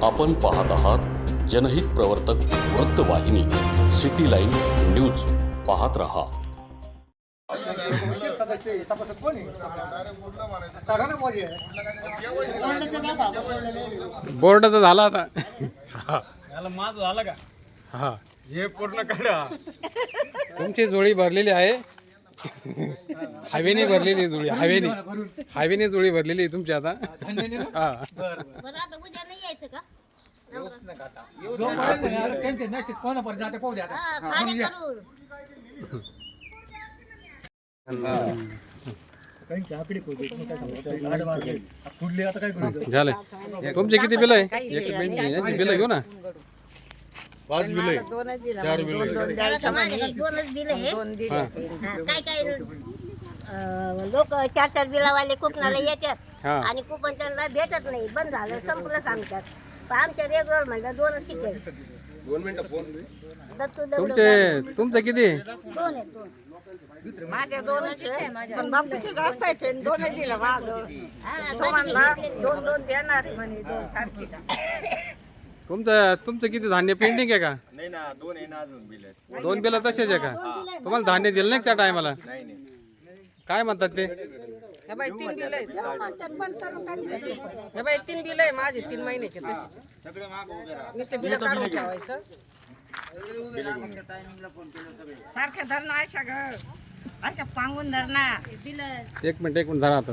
आपण पाहत आहात जनहित प्रवर्तक वृत्तवाहिनी सिटी लाईन न्यूज. पाहत रहा. बोर्डाचा झाला आता. माझं झालं का? हा, हे पूर्ण करा. तुमची जोडी भरलेली आहे. हवेने भरलेली जोडी, हवेने जोडी भरलेली आहे तुमची आता. हा, बरं आता उद्या नाही यायचं का? त्यांचे नशीब कोणापर्यंत जाते पाहू द्या. हा, खाणे करून. त्यांची आकडी पुढली आता काय करू? झालंय. तुमचे किती बिल आहे? एक यांची बिल घेऊ ना. 5 बिल, 4 बिल. त्याला मागे दोनच बिल हे. हा, काय काय लोक 4-4 बिलावाले कुपनाला येतात हा. आणि कुपन त्यांना भेटत नाही, बंद झालं संपलं सांगतात. पण आमच्या रेग्युलर म्हणलं 2च तिकीट. 2 मिनिटं फोन. दत्तू दगडू तुमचं किती? 2 आहेत 2. माझ्या 2च आहे, पण बापूचे जास्त आहे. 2 दिला माझं. हा, तो म्हणला 2 देणार म्हणे 2 तारखेला. तुमचं किती धान्य पेंडिंग आहे का? नाही ना, 2 आहे ना अजून बिल आहेत. 2 बिल तसेच आहे का? तुम्हाला धान्य दिलं नाही त्या टायमाला? नाही नाही. काय म्हणतात ते? हे बाई 3 बिल आहेत. हे बाई 3 बिल आहे माझे 3 महिन्याचे तसेच. सगळे माग उभे राहा. नुसते बिल काढून ठेवायचं. सारखे धरणं अशा ग, अशा पांगून धरणं. एक मिनिट धरा आता.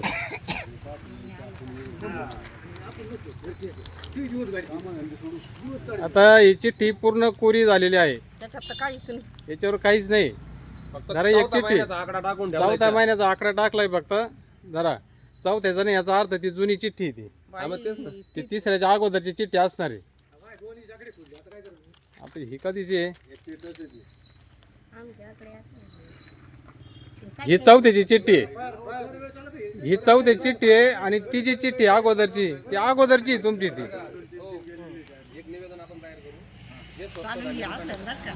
आता ही चिठ्ठी पूर्ण कोरी झालेली आहे. त्याच्यात तर काहीच नाही. याच्यावर काहीच नाही. जरा एक चिठ्ठी 4थ्या महिन्याचा आकडा टाकलाय फक्त. जरा 4थ्याचा नाही, याचा अर्थ ती जुनी चिठ्ठी आहे ती. ती 3ऱ्याच्या अगोदरची चिठ्ठी असणार आहे. आता ही कधीची आहे? ही 4थ्याची चिठ्ठी आहे. ही 4थ्याची चिठ्ठी आहे आणि ती जी चिठ्ठी अगोदरची, ती अगोदरची आहे तुमची ती. चालेल असेल बरं का.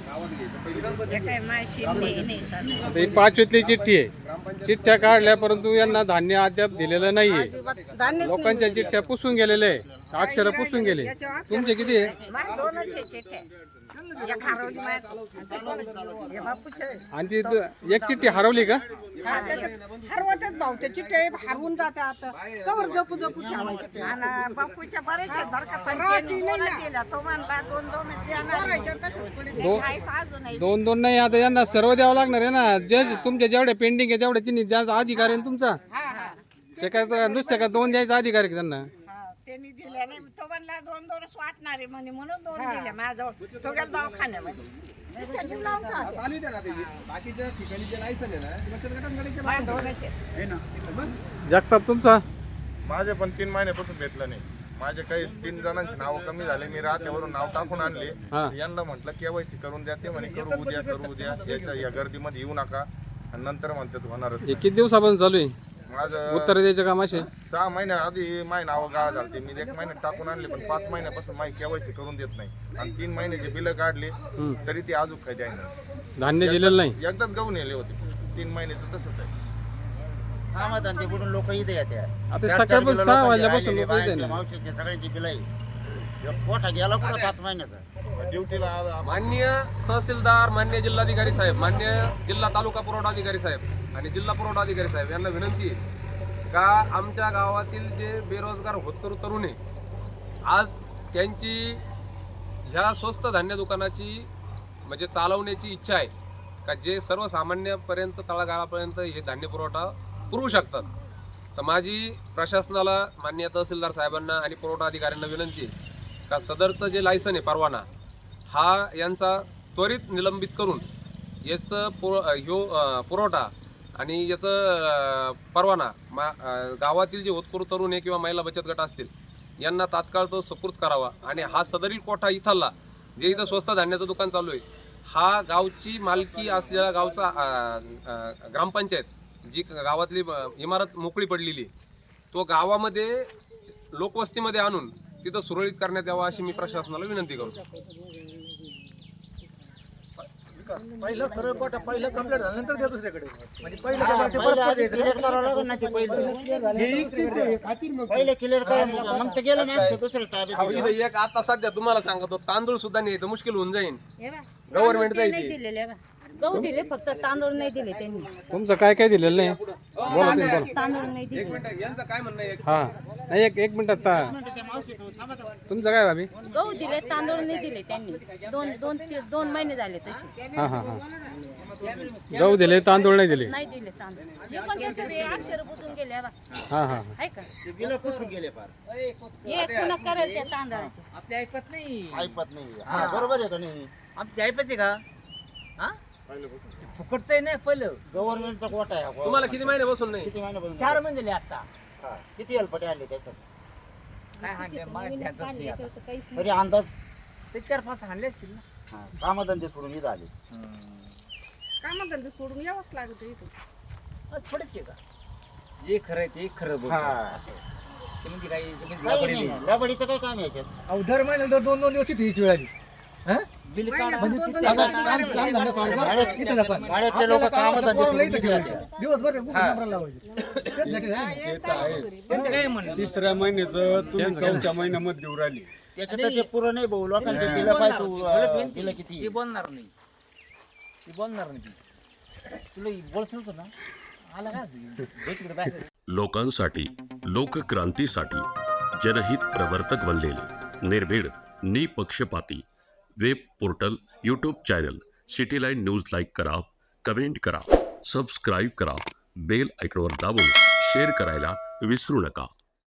हे काय माहिती नाही चालेल. आता ही 5वीतली चिठ्ठी आहे. चिठ्ठ्या काढल्या परंतु यांना धान्य अद्याप दिलेलं नाहीये. धान्य लोकांच्या चिठ्ठ्या पुसून गेलेले आहे. अक्षर पुसून गेले. तुमचे किती आहे? माझे 2च आहे चिठ्ठ्या. एक हरवली माझी. हे बापूचे आहे. आणि ती एक चिठ्ठी हरवली का? हा, त्याच्यात हरवतात भाऊ. त्या चिठ्ठ्या हरवून जातात. कवर जपू ठेवायचे ते. आणि बापूच्या बरेच आहेत बरं का. पण त्यांनी कोणा दिला? तो म्हणला 2 देणार. तसंच पुढे अजून आहे. 2 नाही, आता यांना सर्व द्यावं लागणार आहे ना. जे तुमच्या जेवढे पेंडिंग आहे तेवढे तिन्ही द्यायचा अधिकार आहे ना तुमचा. हा हा ते काय नुसते का 2 द्यायचा अधिकार आहे का त्यांना? हा, त्यांनी दिल्या नाही. तो म्हणला 2 वाटणार आहे म्हणे, म्हणून 2 दिले माझ्याजवळ. तो गेला दवाखान्यामध्ये. तिथं जीव लावून टाकते. माझ्या 2च आहे. जगताप तुमचा? माझे पण 3 महिन्यापासून भेटलं नाही. माझे काही 3 जणांची नाव कमी झाले. मी रात्रीवरून नाव टाकून आणले. हा. यांना म्हटलं KYC करून द्या. ते म्हणे करू उद्या याच्या या गर्दीमध्ये येऊ नका. आणि नंतर म्हणतात होणारच. हे किती दिवसापासून चालू आहे माझं उत्तर द्यायचे काम असे? 6 महिन्या आधी माझी नावं गाळ झाली. मी 1 महिन्यात टाकून आणले, पण 5 महिन्यापासून माझी KYC करून देत नाही. आणि 3 महिन्याचे बिलं काढले तरी ते अजून काही द्यायला धान्य दिलेलं नाही. एकदाच गहू नेले होते. 3 महिन्याचं तसंच आहे. हा मग ते बुडून लोक इथे येतात. आता सकाळपासून 6 वाजल्यापासून लोक येते ना. मावशीचे सगळ्यांची बिल आहे. पोटा गेला कुठं 5 महिन्याचा. ड्युटीला माननीय तहसीलदार, माननीय जिल्हाधिकारी साहेब, माननीय जिल्हा तालुका पुरवठा अधिकारी साहेब आणि जिल्हा पुरवठा अधिकारी साहेब यांना विनंती आहे का आमच्या गावातील जे बेरोजगार होतकरू तरुण आहे, आज त्यांची ह्या स्वस्त धान्य दुकानाची म्हणजे चालवण्याची इच्छा आहे का जे सर्वसामान्यपर्यंत तळागाळापर्यंत हे धान्य पुरवठा पुरवू शकतात. तर माझी प्रशासनाला, माननीय तहसीलदार साहेबांना आणि पुरवठा अधिकाऱ्यांना विनंती आहे का सदरचं जे लायसन आहे परवाना, हा यांचा त्वरित निलंबित करून याचं पुरवठा आणि याचं परवाना गावातील जे होतकरू तरुण आहे किंवा महिला बचत गट असतील यांना तात्काळ तो सुपूर्द करावा. आणि हा सदरील कोठा इथला जे इथं स्वस्त धान्याचं दुकान चालू आहे, हा गावची मालकी असलेला गावचा ग्रामपंचायत जी गावातली इमारत मोकळी पडलेली तो गावामध्ये लोकवस्तीमध्ये आणून तिथं सुरळीत करण्यात यावा अशी मी प्रशासनाला विनंती करतो. पहिलं सरळ कोटा पहिलं कंप्लीट झाल्यानंतर द्या दुसऱ्याकडे म्हणजे पहिलं हा, काय ते पहिलं परत आधी द्यायचं. clear करावं लागेल ना ते पहिले क्लिअर करा मग ते गेलं ना दुसरं ताब्यात अहो, इथं एक आता सध्या तुम्हाला सांगतो तांदूळ सुद्धा नाही मुश्किल होऊन जाईल हे बघ, गव्हर्नमेंट तांदूळ ते नाही दिलेले हे बघ. गहू दिले फक्त तांदूळ नाही दिले त्यांनी तुमचं काय काय दिलेलं नाही बोला तुम्ही बोला तांदूळ नाही दिले यांचं काय म्हणणं आहे हा नाही एक मिनिट आता तुमचं काय भाभी गहू दिले तांदूळ नाही दिले त्यांनी दोन महिने झाले तसे हा हा हा गहू दिले तांदूळ नाही दिले नाही दिले तांदूळ हे पण त्यांचे अक्षर बुजून गेले हे बघ. हा हा आहे का ते बिलं पुसून गेले फार हे पुन्हा करेल त्या तांदळाचे आपली ऐपत नाही ऐपत नाही हा बरोबर आहे का नाही आमची ऐपत आहे का हा फुकटचं आहे नाही पहिलं गव्हर्नमेंटचा कोटा आहे हा. तुम्हाला किती महिने बसून नाही किती महिन्यापासून 4 महिने दिले आता हा. किती हेल्पटे आले त्यासाठी काय हाणले मला ध्यानच नाही आता. तर काहीच तरी अंदाज ते 4-5 हाणले असतील ना हा, कामधंदे सोडून इथं आले काय म्हणतात सोडून यावंच लागत इथं थोडेच आहे का जे खरं आहे ते खरं बोल हा ते म्हणजे काही ते म्हणजे काही लबाडी नाही. लबाडीचं काय काम आहे याच्यात अहो दर महिन्याला 2-2 दिवस इथे यायची वेळ आली हा? बिल काढा म्हणजे काम धंदा सोडून इथं जा पण. माळ्यातले लोक कामधंदे पोराला सोडून इथं इथे ठेवायचे. आले. दिवसभर नंबरला लावायचे त्याच्यासाठी आहे. त्यांचं काय म्हणणं तिसऱ्या महिन्याचं तुम्ही चौथ्या महिन्यामध्ये देऊ राहिली त्याच्यात ते पुरं नाही भाऊ लोकांचे बिलं पाहिजे बिलं किती ते बोलणार नाही ते बोलणार नाही ती. तुला बोलत होतं ना आला का तिकडे बाहेर लोकांसाठी लोकक्रांतीसाठी जनहित प्रवर्तक बनलेले निर्भीड निपक्षपाती web portal YouTube channel city line news like करा कमेंट करा सबस्क्राईब करा बेल आयकॉनवर दाबून शेअर करायला विसरू नका.